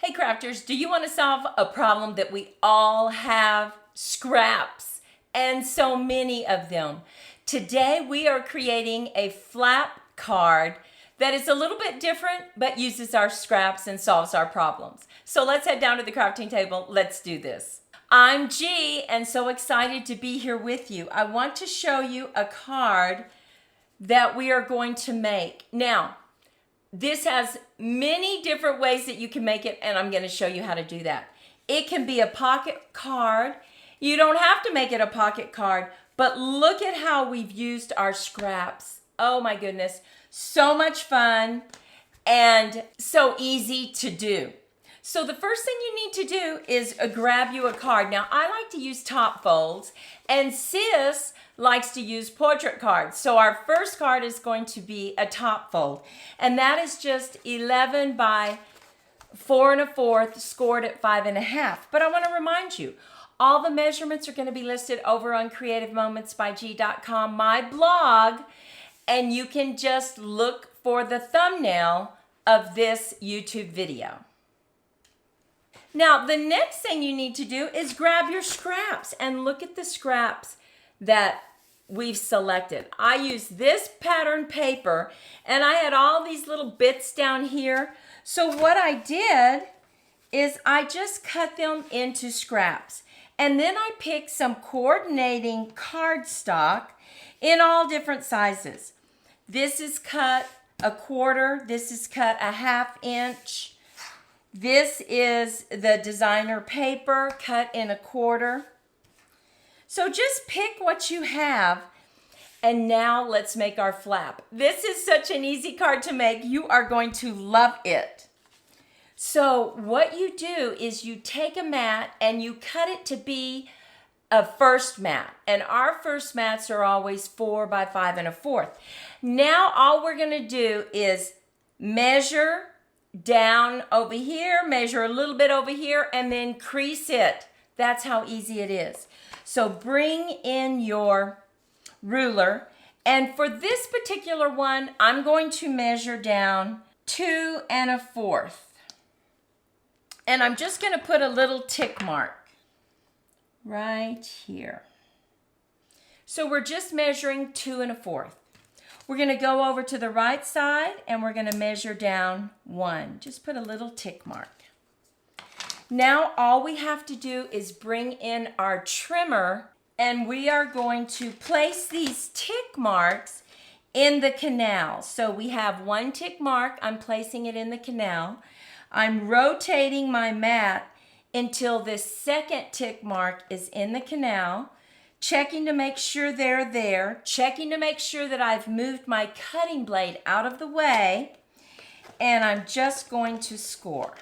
Hey crafters, do you want to solve a problem that we all have? Scraps, and so many of them. Today we are creating a flap card that is a little bit different but uses our scraps and solves our problems. So let's head down to the crafting table. Let's do this. I'm G and so excited to be here with you. I want to show you a card that we are going to make. Now, this has many different ways that you can make it, and I'm going to show you how to do that. It can be a pocket card. You don't have to make it a pocket card, but look at how we've used our scraps. Oh my goodness, so much fun and so easy to do. So the first thing you need to do is grab you a card. Now, I like to use top folds, and Sis likes to use portrait cards. So our first card is going to be a top fold, and that is just 11 by 4 1/4 scored at 5 1/2. But I want to remind you, all the measurements are going to be listed over on creativemomentsbyg.com, my blog, and you can just look for the thumbnail of this YouTube video. Now, the next thing you need to do is grab your scraps and look at the scraps that we've selected. I used this pattern paper and I had all these little bits down here. So what I did is I just cut them into scraps. And then I picked some coordinating cardstock in all different sizes. This is cut a quarter, this is cut a 1/2 inch. This is the designer paper cut in a quarter. So just pick what you have, and now let's make our flap. This is such an easy card to make. You are going to love it. So what you do is you take a mat and you cut it to be a first mat. And our first mats are always 4 by 5 1/4. Now all we're going to do is measure down over here, measure a little bit over here, and then crease it. That's how easy it is. So bring in your ruler, and for this particular one, I'm going to measure down 2 1/4. And I'm just going to put a little tick mark right here. So we're just measuring 2 1/4. We're going to go over to the right side and we're going to measure down 1. Just put a little tick mark. Now all we have to do is bring in our trimmer, and we are going to place these tick marks in the canal. So we have 1 tick mark. I'm placing it in the canal. I'm rotating my mat until this second tick mark is in the canal. Checking to make sure they're there, checking to make sure that I've moved my cutting blade out of the way, and I'm just going to score.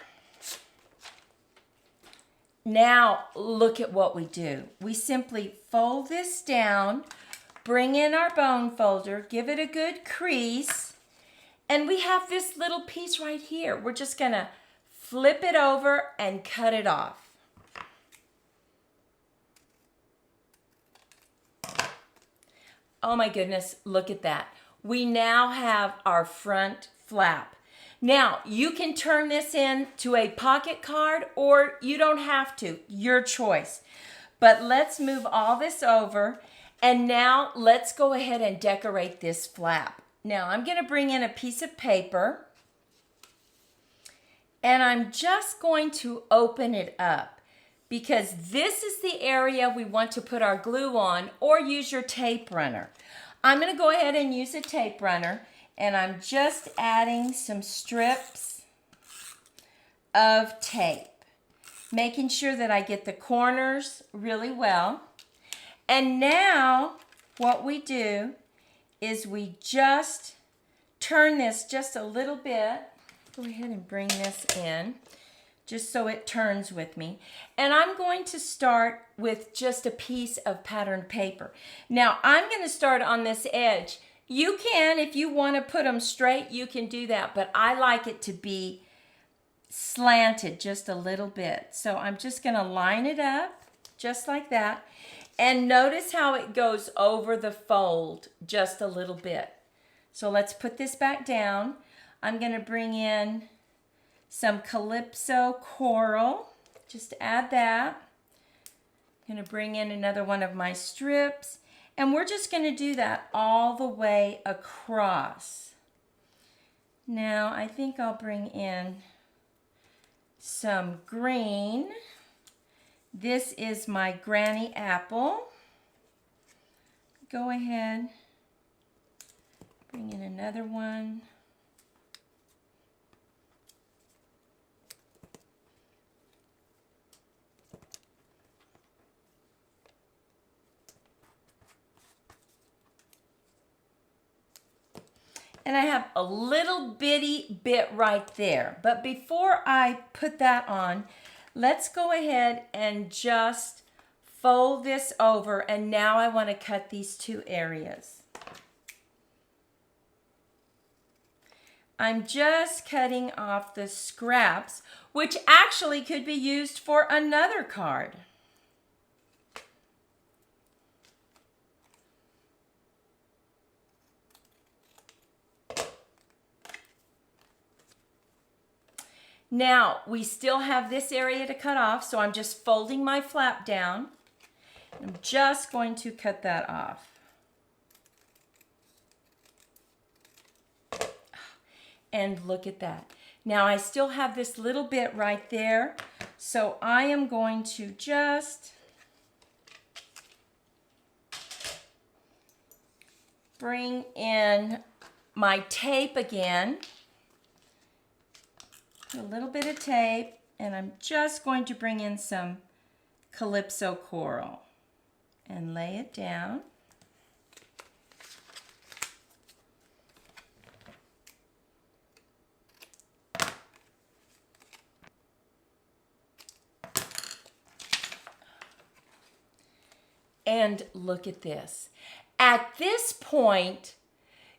Now, look at what we do. We simply fold this down, bring in our bone folder, give it a good crease, and we have this little piece right here. We're just going to flip it over and cut it off. Oh my goodness, look at that. We now have our front flap. Now, you can turn this into a pocket card or you don't have to, your choice. But let's move all this over, and now let's go ahead and decorate this flap. Now, I'm going to bring in a piece of paper, and I'm just going to open it up, because this is the area we want to put our glue on, or use your tape runner. I'm going to go ahead and use a tape runner, and I'm just adding some strips of tape, making sure that I get the corners really well. And now what we do is we just turn this just a little bit. Go ahead and bring this in, just so it turns with me. And I'm going to start with just a piece of patterned paper. Now, I'm going to start on this edge. You can, if you want to put them straight, you can do that, but I like it to be slanted just a little bit. So I'm just going to line it up just like that. And notice how it goes over the fold just a little bit. So let's put this back down. I'm going to bring in some Calypso coral. Just add that. I'm going to bring in another one of my strips, and we're just going to do that all the way across. Now I think I'll bring in some green. This is my granny apple. Go ahead, bring in another one. And I have a little bitty bit right there. But before I put that on, let's go ahead and just fold this over. And now I want to cut these two areas. I'm just cutting off the scraps, which actually could be used for another card. Now, we still have this area to cut off, so I'm just folding my flap down. I'm just going to cut that off. And look at that. Now, I still have this little bit right there, so I am going to just bring in my tape again. A little bit of tape, and I'm just going to bring in some Calypso coral and lay it down. And look at this. At this point,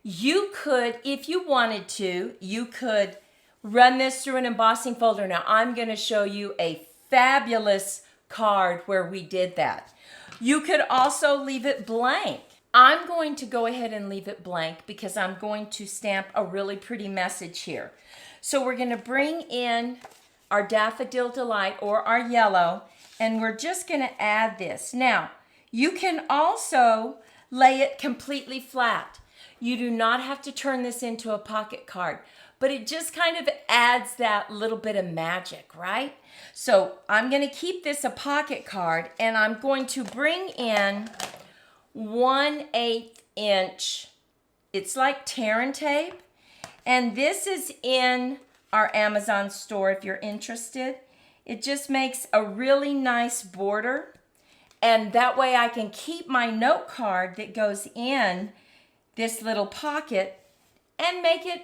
you could, if you wanted to, you could run this through an embossing folder. Now, I'm going to show you a fabulous card where we did that. You could also leave it blank. I'm going to go ahead and leave it blank because I'm going to stamp a really pretty message here. So we're going to bring in our Daffodil Delight or our yellow, and we're just going to add this. Now, you can also lay it completely flat. You do not have to turn this into a pocket card, but it just kind of adds that little bit of magic, right? So I'm going to keep this a pocket card, and I'm going to bring in 1/8 inch. It's like tear tape, and this is in our Amazon store if you're interested. It just makes a really nice border, and that way I can keep my note card that goes in this little pocket and make it,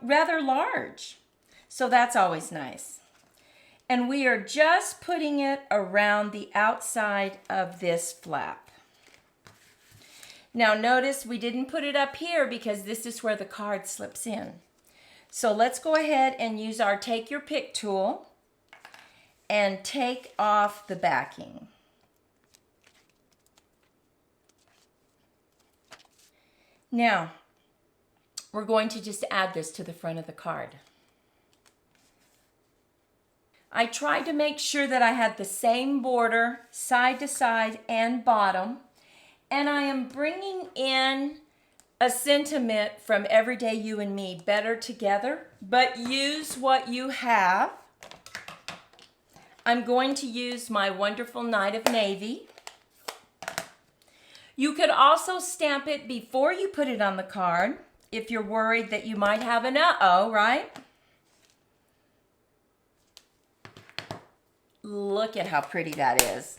rather large. So that's always nice. And we are just putting it around the outside of this flap. Now notice we didn't put it up here because this is where the card slips in. So let's go ahead and use our Take Your Pick tool and take off the backing. Now, we're going to just add this to the front of the card. I tried to make sure that I had the same border side to side and bottom, and I am bringing in a sentiment from Everyday You and Me, better together, but use what you have. I'm going to use my wonderful Night of Navy. You could also stamp it before you put it on the card if you're worried that you might have an uh-oh, right? Look at how pretty that is.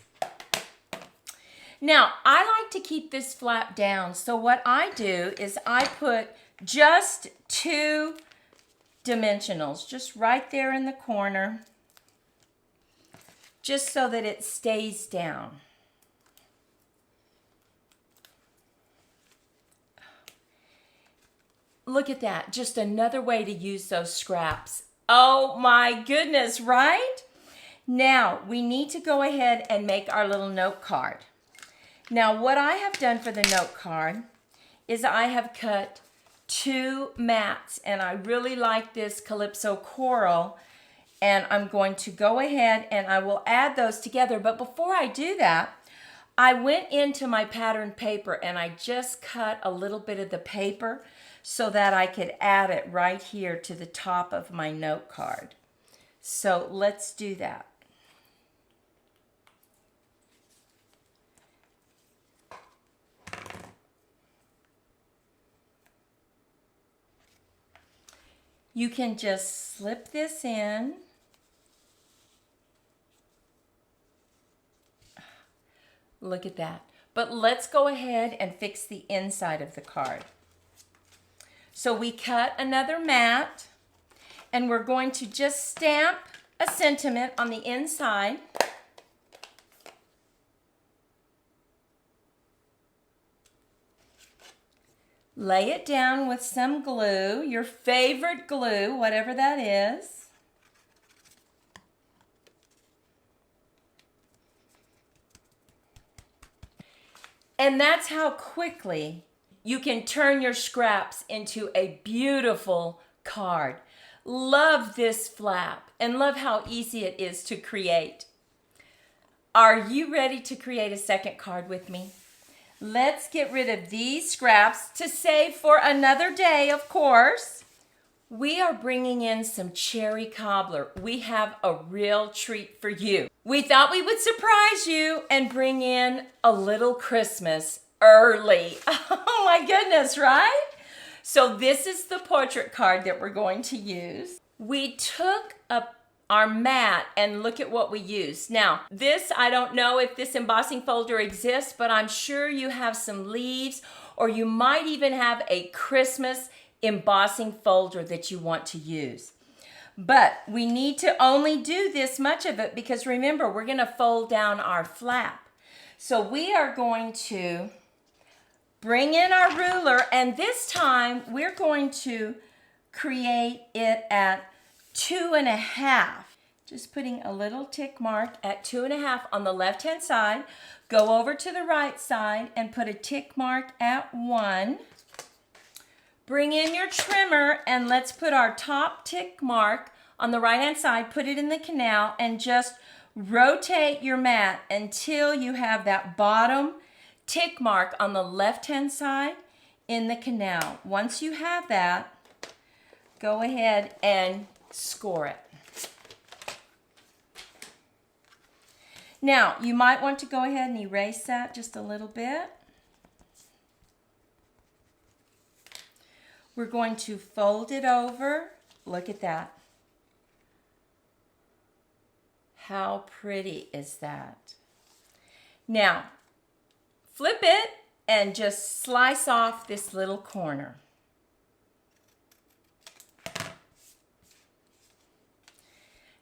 Now, I like to keep this flap down, so what I do is I put just 2 dimensionals just right there in the corner, just so that it stays down. Look at that, just another way to use those scraps. Oh my goodness, right? Now, we need to go ahead and make our little note card. Now, what I have done for the note card is I have cut 2 mats, and I really like this Calypso Coral And I'm going to go ahead and I will add those together. But before I do that, I went into my pattern paper and I just cut a little bit of the paper so that I could add it right here to the top of my note card. So let's do that. You can just slip this in. Look at that. But let's go ahead and fix the inside of the card. So we cut another mat, and we're going to just stamp a sentiment on the inside. Lay it down with some glue, your favorite glue, whatever that is. And that's how quickly you can turn your scraps into a beautiful card. Love this flap and love how easy it is to create. Are you ready to create a second card with me? Let's get rid of these scraps to save for another day, of course. We are bringing in some cherry cobbler. We have a real treat for you. We thought we would surprise you and bring in a little Christmas early. Oh my goodness, right? So this is the portrait card that we're going to use. We took our mat and look at what we used. Now, this, I don't know if this embossing folder exists, but I'm sure you have some leaves, or you might even have a Christmas embossing folder that you want to use. But we need to only do this much of it because remember, we're going to fold down our flap. So we are going to bring in our ruler, and this time we're going to create it at 2.5. Just putting a little tick mark at 2.5 on the left-hand side. Go over to the right side and put a tick mark at 1. Bring in your trimmer and let's put our top tick mark on the right-hand side, put it in the canal, and just rotate your mat until you have that bottom tick mark on the left-hand side in the canal. Once you have that, go ahead and score it. Now, you might want to go ahead and erase that just a little bit. We're going to fold it over. Look at that. How pretty is that? Now, flip it and just slice off this little corner.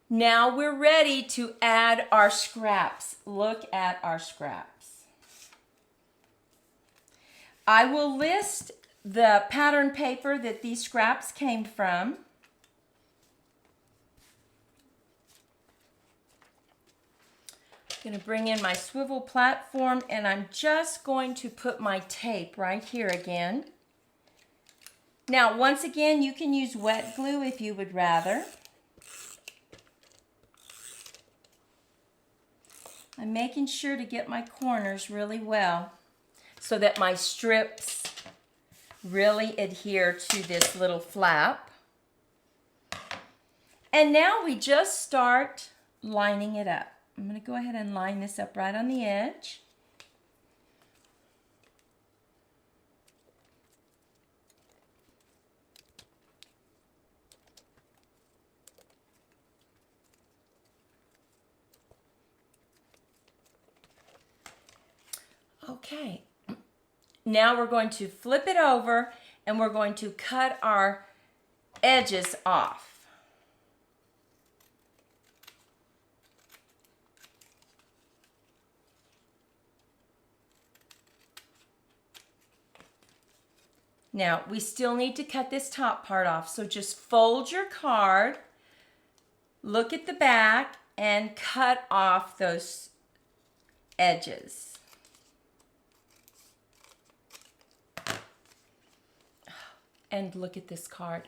Now we're ready to add our scraps. Look at our scraps. I will list the pattern paper that these scraps came from. I'm going to bring in my swivel platform and I'm just going to put my tape right here again. Now, once again, you can use wet glue if you would rather. I'm making sure to get my corners really well so that my strips really adhere to this little flap. And now we just start lining it up. I'm going to go ahead and line this up right on the edge. Okay, now we're going to flip it over and we're going to cut our edges off. Now, we still need to cut this top part off, so just fold your card, look at the back, and cut off those edges. And look at this card.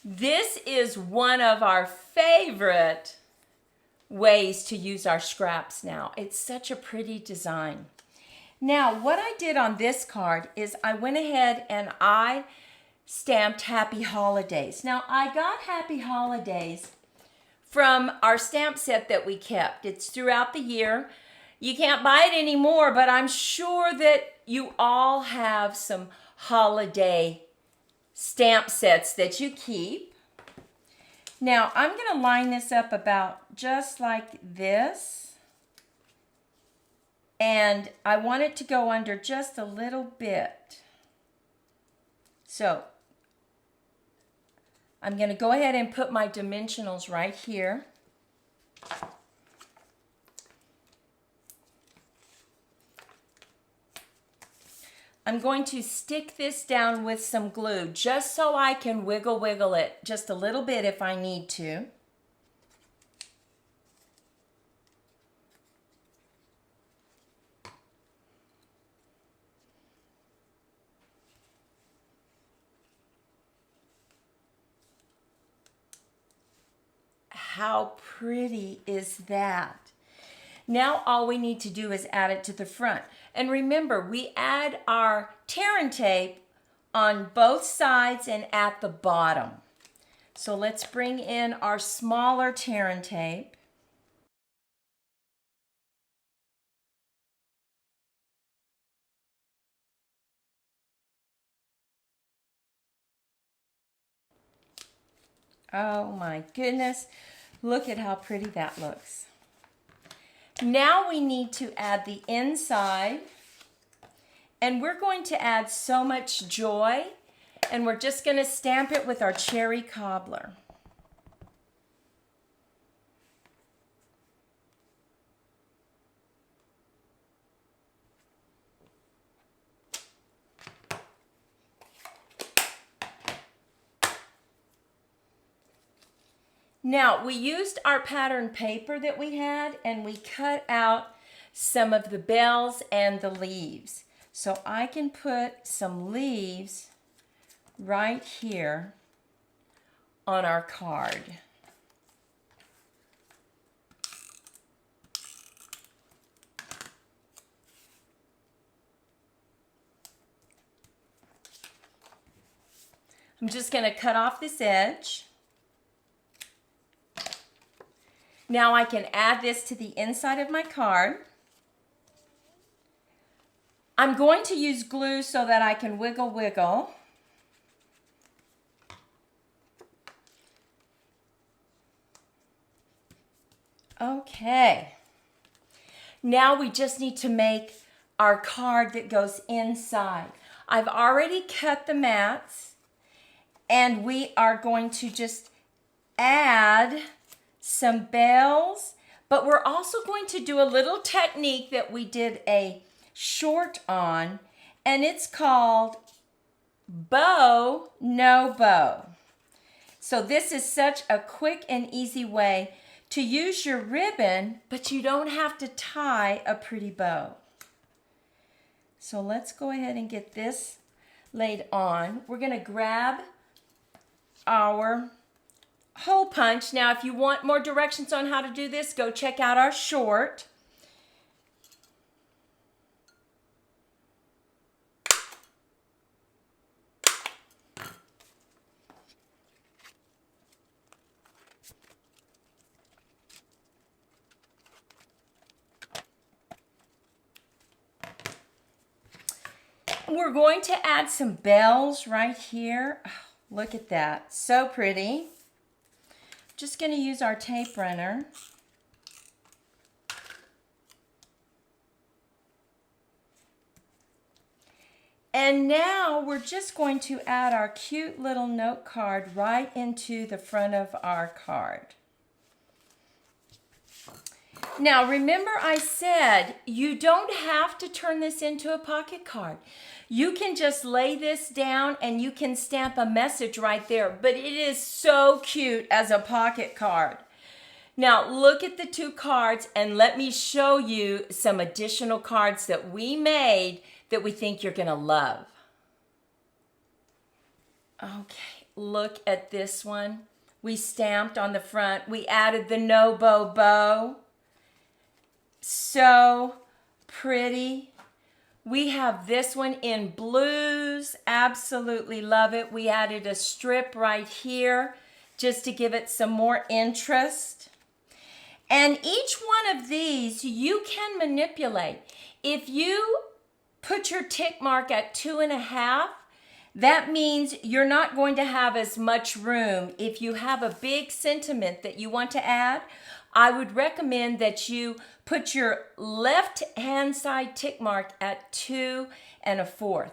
This is one of our favorite ways to use our scraps now. It's such a pretty design. Now, what I did on this card is I went ahead and I stamped Happy Holidays. Now, I got Happy Holidays from our stamp set that we kept. It's throughout the year. You can't buy it anymore, but I'm sure that you all have some holiday stamp sets that you keep. Now, I'm going to line this up about just like this. And I want it to go under just a little bit. So, I'm going to go ahead and put my dimensionals right here. I'm going to stick this down with some glue just so I can wiggle it just a little bit if I need to. How pretty is that? Now all we need to do is add it to the front. And remember, we add our tear and tape on both sides and at the bottom. So let's bring in our smaller tear and tape. Oh my goodness, look at how pretty that looks. Now we need to add the inside, and we're going to add So Much Joy, and we're just going to stamp it with our cherry cobbler. Now, we used our pattern paper that we had, and we cut out some of the bells and the leaves. So I can put some leaves right here on our card. I'm just going to cut off this edge. Now I can add this to the inside of my card. I'm going to use glue so that I can wiggle. Okay. Now we just need to make our card that goes inside. I've already cut the mats, and we are going to just add some bells, but we're also going to do a little technique that we did a short on, and it's called bow, no bow. So this is such a quick and easy way to use your ribbon, but you don't have to tie a pretty bow. So let's go ahead and get this laid on. We're going to grab our hole punch. Now, if you want more directions on how to do this, go check out our short. We're going to add some bells right here. Oh, look at that, so pretty. Just going to use our tape runner. And now we're just going to add our cute little note card right into the front of our card. Now remember, I said you don't have to turn this into a pocket card. You can just lay this down and you can stamp a message right there, but it is so cute as a pocket card. Now look at the two cards and let me show you some additional cards that we made that we think you're going to love. Okay, look at this one. We stamped on the front. We added the no bow bow. So pretty. We have this one in blues. Absolutely love it. We added a strip right here just to give it some more interest. And each one of these you can manipulate. If you put your tick mark at 2.5, that means you're not going to have as much room. If you have a big sentiment that you want to add, I would recommend that you put your left hand side tick mark at 2.25.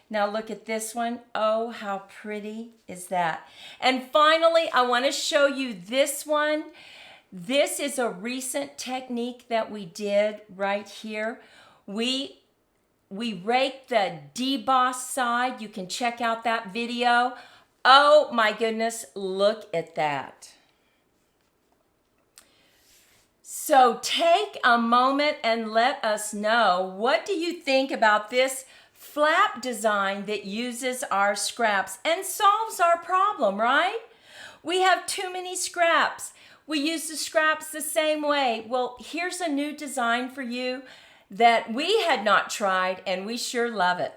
Now look at this one. Oh, how pretty is that? And finally, I want to show you this one. This is a recent technique that we did right here. We raked the deboss side. You can check out that video. Oh my goodness, look at that. So take a moment and let us know, what do you think about this flap design that uses our scraps and solves our problem, right? We have too many scraps. We use the scraps the same way. Well, here's a new design for you that we had not tried, and we sure love it.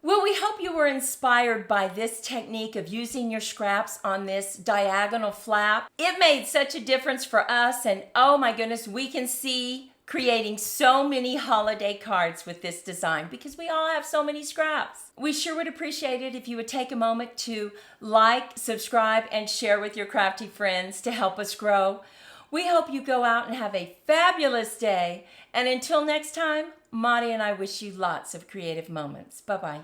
Well, we hope you were inspired by this technique of using your scraps on this diagonal flap. It made such a difference for us, and oh my goodness, we can see creating so many holiday cards with this design because we all have so many scraps. We sure would appreciate it if you would take a moment to like, subscribe, and share with your crafty friends to help us grow. We hope you go out and have a fabulous day. And until next time, Monty and I wish you lots of creative moments. Bye-bye.